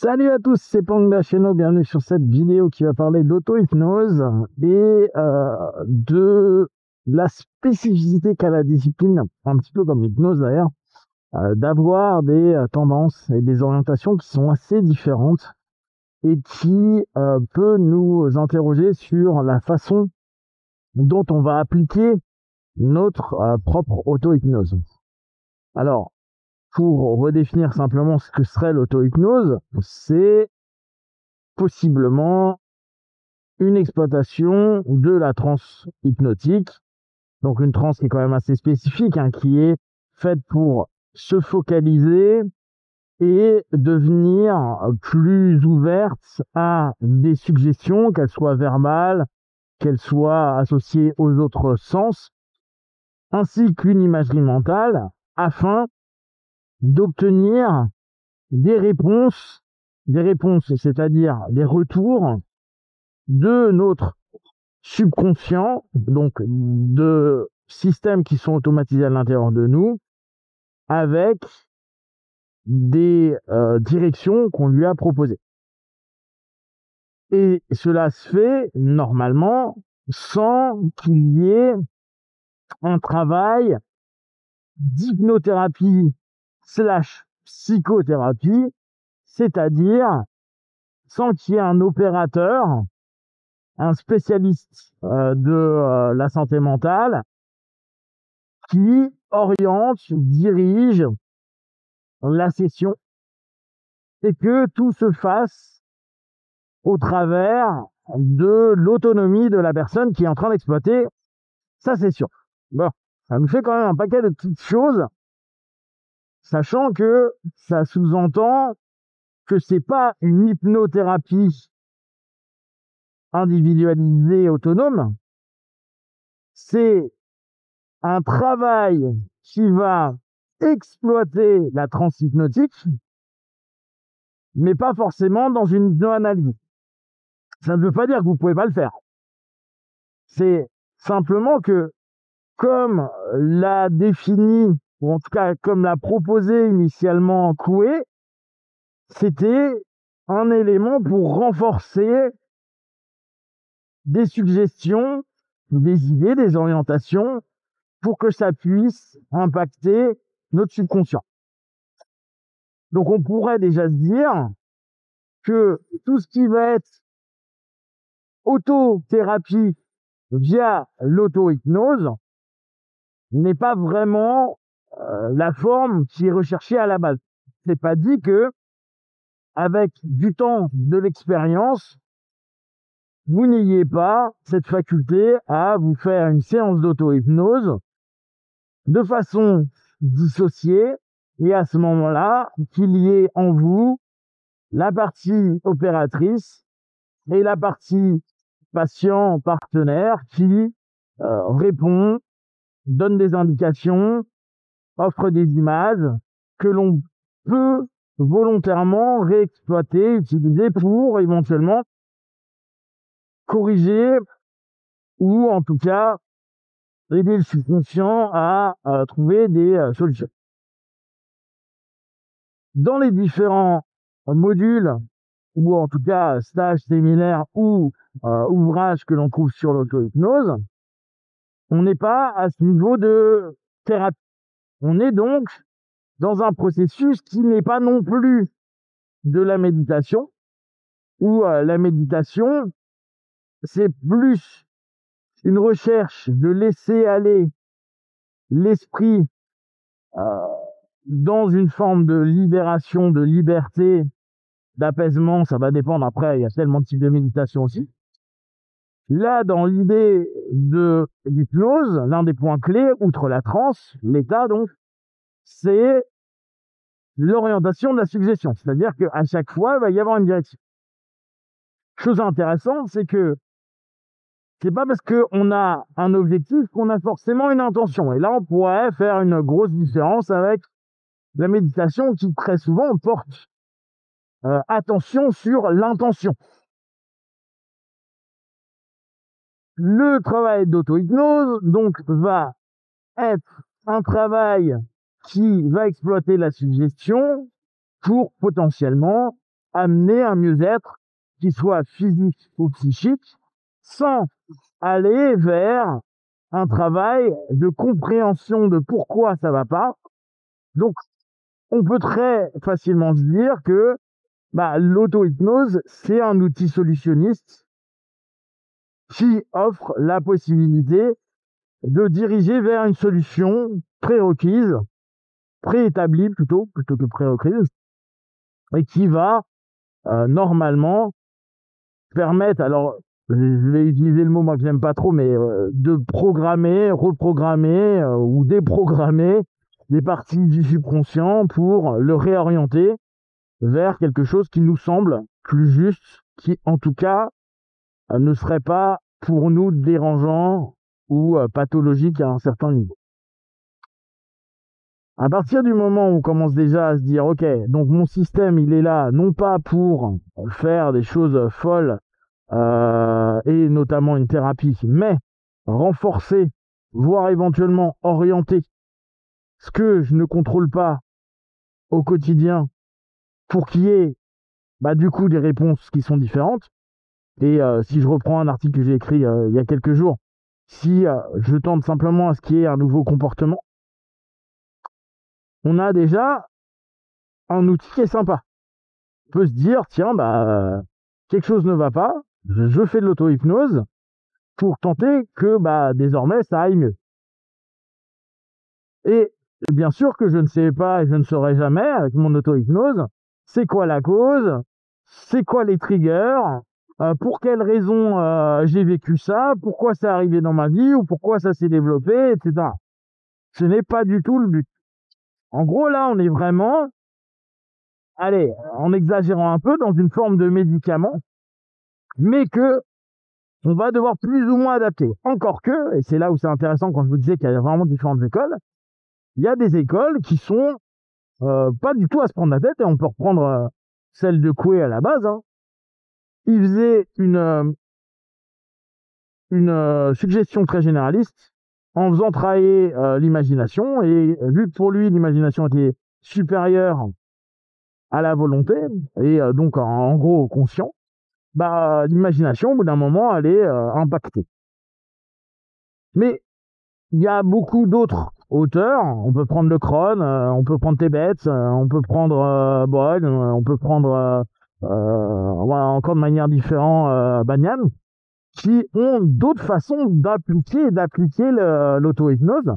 Salut à tous, c'est Panda Cheno, bienvenue sur cette vidéo qui va parler d'auto-hypnose et de la spécificité qu'a la discipline, un petit peu comme l'hypnose d'ailleurs, d'avoir des tendances et des orientations qui sont assez différentes et qui peut nous interroger sur la façon dont on va appliquer notre propre auto-hypnose. Alors, pour redéfinir simplement ce que serait l'auto-hypnose, c'est possiblement une exploitation de la transe hypnotique, donc une transe qui est quand même assez spécifique, qui est faite pour se focaliser et devenir plus ouverte à des suggestions, qu'elles soient verbales, qu'elles soient associées aux autres sens, ainsi qu'une imagerie mentale, afin d'obtenir des réponses, c'est-à-dire des retours de notre subconscient, donc de systèmes qui sont automatisés à l'intérieur de nous, avec des directions qu'on lui a proposées. Et cela se fait normalement sans qu'il y ait un travail d'hypnothérapie slash psychothérapie, c'est-à-dire sans qu'il y ait un opérateur, un spécialiste de la santé mentale qui oriente, dirige la session et que tout se fasse au travers de l'autonomie de la personne qui est en train d'exploiter sa session. Bon, ça nous fait quand même un paquet de petites choses, sachant que ça sous-entend que c'est pas une hypnothérapie individualisée, autonome, c'est un travail qui va exploiter la transe hypnotique, mais pas forcément dans une hypnoanalyse. Ça ne veut pas dire que vous pouvez pas le faire. C'est simplement que, comme l'a défini, ou en tout cas comme l'a proposé initialement Coué, c'était un élément pour renforcer des suggestions, des idées, des orientations, pour que ça puisse impacter notre subconscient. Donc on pourrait déjà se dire que tout ce qui va être autothérapie via l'auto-hypnose n'est pas vraiment la forme qui est recherchée à la base. C'est pas dit que, avec du temps, de l'expérience, vous n'ayez pas cette faculté à vous faire une séance d'auto-hypnose de façon dissociée, et à ce moment-là, qu'il y ait en vous la partie opératrice et la partie patient partenaire qui répond, donne des indications, offre des images que l'on peut volontairement réexploiter, utiliser pour éventuellement corriger ou en tout cas aider le subconscient à trouver des solutions. Dans les différents modules, ou en tout cas stages, séminaires ou ouvrages que l'on trouve sur l'auto-hypnose, on n'est pas à ce niveau de thérapie. On est donc dans un processus qui n'est pas non plus de la méditation, où la méditation, c'est plus une recherche de laisser aller l'esprit euh, dans une forme de libération, de liberté, d'apaisement. Ça va dépendre, après, il y a tellement de types de méditation aussi. Là, dans l'idée de l'hypnose, l'un des points clés, outre la transe, l'état donc, c'est l'orientation de la suggestion. C'est-à-dire qu'à chaque fois, il va y avoir une direction. Chose intéressante, c'est que c'est pas parce qu'on a un objectif qu'on a forcément une intention. Et là, on pourrait faire une grosse différence avec la méditation qui, très souvent, porte attention sur l'intention. Le travail d'auto-hypnose, donc, va être un travail qui va exploiter la suggestion pour potentiellement amener un mieux-être qui soit physique ou psychique, sans aller vers un travail de compréhension de pourquoi ça va pas. Donc, on peut très facilement se dire que l'auto-hypnose, c'est un outil solutionniste qui offre la possibilité de diriger vers une solution prérequise, préétablie plutôt que prérequise, et qui va normalement permettre, alors je vais utiliser le mot moi que j'aime pas trop, mais de programmer, reprogrammer ou déprogrammer des parties du subconscient pour le réorienter vers quelque chose qui nous semble plus juste, qui en tout cas ne serait pas pour nous dérangeant ou pathologique à un certain niveau. À partir du moment où on commence déjà à se dire, ok, donc mon système, il est là, non pas pour faire des choses folles, et notamment une thérapie, mais renforcer, voire éventuellement orienter ce que je ne contrôle pas au quotidien pour qu'il y ait du coup des réponses qui sont différentes. Et si je reprends un article que j'ai écrit il y a quelques jours, si je tente simplement à ce qu'il y ait un nouveau comportement, on a déjà un outil qui est sympa. On peut se dire, tiens, quelque chose ne va pas, je fais de l'auto-hypnose pour tenter que désormais ça aille mieux. Et bien sûr que je ne sais pas et je ne saurai jamais avec mon auto-hypnose, c'est quoi la cause, c'est quoi les triggers, pour quelles raisons j'ai vécu ça, pourquoi c'est arrivé dans ma vie ou pourquoi ça s'est développé, etc. Ce n'est pas du tout le but. En gros, là, on est vraiment, allez, en exagérant un peu, dans une forme de médicament, mais que on va devoir plus ou moins adapter. Encore que, et c'est là où c'est intéressant quand je vous disais qu'il y a vraiment différentes écoles, il y a des écoles qui sont pas du tout à se prendre la tête, et on peut reprendre celle de Coué à la base. Hein. Il faisait une suggestion très généraliste en faisant travailler l'imagination, et vu que pour lui l'imagination était supérieure à la volonté, et donc en gros conscient, l'imagination au bout d'un moment elle est impactée. Mais il y a beaucoup d'autres auteurs, on peut prendre Le Cron, on peut prendre Tebet, on peut prendre Boyle, on peut prendre encore de manière différente Banyan, qui ont d'autres façons d'appliquer l'auto-hypnose,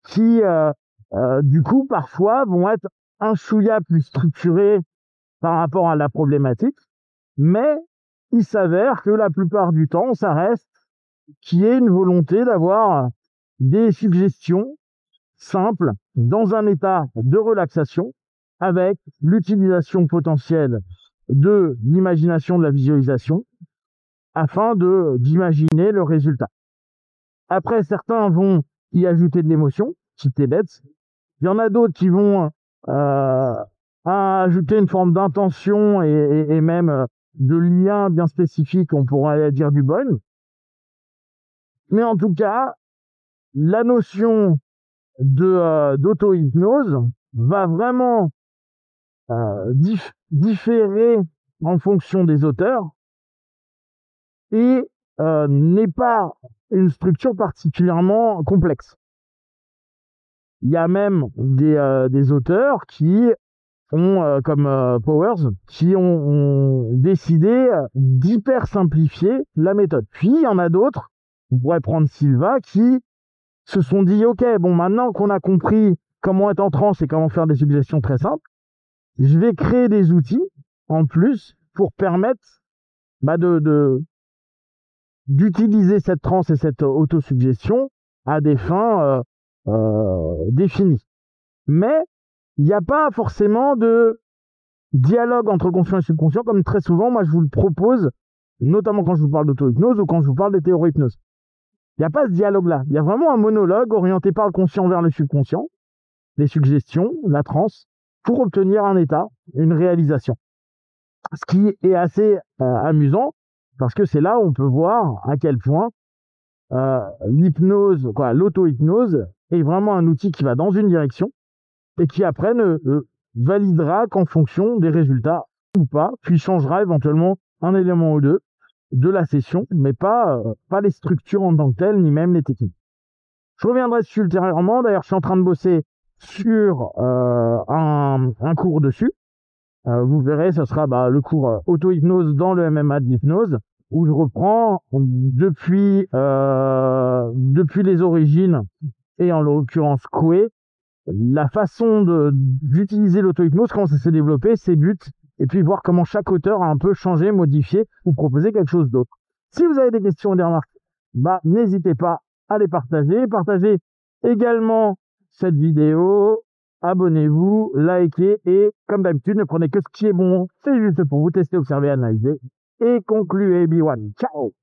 qui du coup parfois vont être un chouïa plus structurés par rapport à la problématique, mais il s'avère que la plupart du temps, ça reste qu'il y ait une volonté d'avoir des suggestions simples dans un état de relaxation avec l'utilisation potentielle de l'imagination, de la visualisation, afin d'imaginer le résultat. Après, certains vont y ajouter de l'émotion, type bête. Il y en a d'autres qui vont ajouter une forme d'intention et même de lien bien spécifique, on pourrait dire du bon. Mais en tout cas, la notion d'auto-hypnose va vraiment différer en fonction des auteurs, et n'est pas une structure particulièrement complexe. Il y a même des auteurs qui ont, comme Powers, qui ont décidé d'hyper simplifier la méthode. Puis il y en a d'autres, on pourrait prendre Silva, qui se sont dit, ok, bon, maintenant qu'on a compris comment être en transe et comment faire des suggestions très simples, je vais créer des outils en plus pour permettre d'utiliser cette transe et cette autosuggestion à des fins définies. Mais il n'y a pas forcément de dialogue entre conscient et subconscient, comme très souvent, moi je vous le propose, notamment quand je vous parle d'auto-hypnose ou quand je vous parle des théories-hypnose. Il n'y a pas ce dialogue-là. Il y a vraiment un monologue orienté par le conscient vers le subconscient, les suggestions, la transe, pour obtenir un état, une réalisation. Ce qui est assez amusant, parce que c'est là où on peut voir à quel point l'auto-hypnose est vraiment un outil qui va dans une direction et qui après ne validera qu'en fonction des résultats ou pas, puis changera éventuellement un élément ou deux de la session, mais pas les structures en tant que telles, ni même les techniques. Je reviendrai dessus ultérieurement. D'ailleurs, je suis en train de bosser sur un cours dessus. Vous verrez, ce sera le cours auto-hypnose dans le MMA de l'hypnose, où je reprends depuis les origines, et en l'occurrence Coué, la façon d'utiliser l'auto-hypnose, comment ça s'est développé, ses buts, et puis voir comment chaque auteur a un peu changé, modifié, ou proposé quelque chose d'autre. Si vous avez des questions ou des remarques, n'hésitez pas à les partager. Partagez également cette vidéo, abonnez-vous, likez, et comme d'habitude, ne prenez que ce qui est bon, c'est juste pour vous tester, observer, analyser, et concluez. Everyone. Ciao!